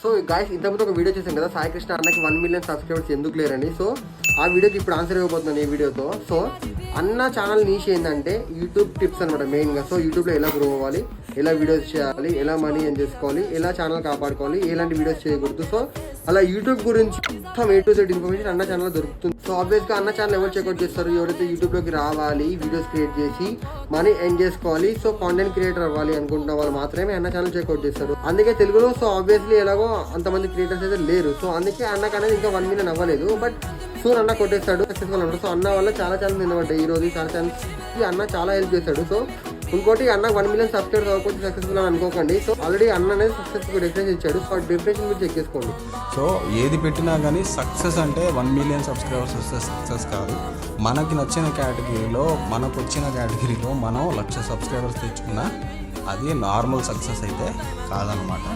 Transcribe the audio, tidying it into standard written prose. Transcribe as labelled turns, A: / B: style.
A: So guys ఇంతకుముందు ఒక video చేశాను కదా, సాయి కృష్ణ అన్నకి 1 మిలియన్ సబ్స్క్రైబర్స్ ఎందుకు లేరని. సో ఆ వీడియోకి ఇప్పుడు ఆన్సర్ ఇవ్వబోతున్నాను ఈ వీడియోతో. సో అన్న ఛానల్ నీష్ ఏంటంటే యూట్యూబ్ టిప్స్ అనమాట మెయిన్గా. సో యూట్యూబ్లో ఎలా గ్రో అవ్వాలి, ఎలా వీడియోస్ చేయాలి, ఎలా మనీ ఎర్న్ చేసుకోవాలి, ఎలా ఛానల్ కాపాడుకోవాలి, ఎలాంటి వీడియోస్ చేయకూడదు. సో అలా యూట్యూబ్ గురించి మొత్తం A to Z ఇన్ఫర్మేషన్ అన్న ఛానల్ దొరుకుతుంది. సో ఆబ్వియస్గా అన్న ఛానల్ ఎవరు చెక్అవుట్ చేస్తారు, ఎవరైతే యూట్యూబ్లోకి రావాలి, వీడియోస్ క్రియేట్ చేసి మనీ ఎర్న్ చేసుకోవాలి, సో కాంటెంట్ క్రియేటర్ అవ్వాలి అనుకుంటున్న వాళ్ళు మాత్రమే అన్న ఛానల్ చెక్అవుట్ చేస్తారు. అందుకే తెలుగులో సో ఆబ్వియస్లీ ఎలాగో అంతమంది క్రియేటర్స్ అయితే లేరు. సో అందుకే అన్నకు అనేది ఇంకా 1 మిలియన్ అవ్వలేదు. బట్ సూన్ అన్న కొట్టేస్తాడు, సక్సెస్ఫుల్ అంటారు. సో అన్న వల్ల చాలా ఛానల్ నిలబడ్డాయి ఈ రోజు. చాలా ఛానల్స్కి అన్న చాలా హెల్ప్ చేశాడు. సో ఇంకోటి అన్న 1 మిలియన్ సబ్స్క్రైబర్స్ అవ్వకపోతే సక్సెస్ఫుల్ అని అనుకోకండి. సో ఆల్రెడీ అన్న అనేది సక్సెస్ఫుల్ డెఫినేషన్ ఇచ్చాడు. సో ఆ డెఫినేషన్ మీరు చెక్ చేసుకోండి.
B: సో ఏది పెట్టినా కానీ సక్సెస్ అంటే 1 మిలియన్ సబ్స్క్రైబర్స్ వస్తే సక్సెస్ కాదు. మనకి నచ్చిన కేటగిరీలో, మనకు వచ్చిన కేటగిరీలో మనం 1,00,000 సబ్స్క్రైబర్స్ తెచ్చుకున్నా అది నార్మల్ సక్సెస్ అయితే కాదనమాట.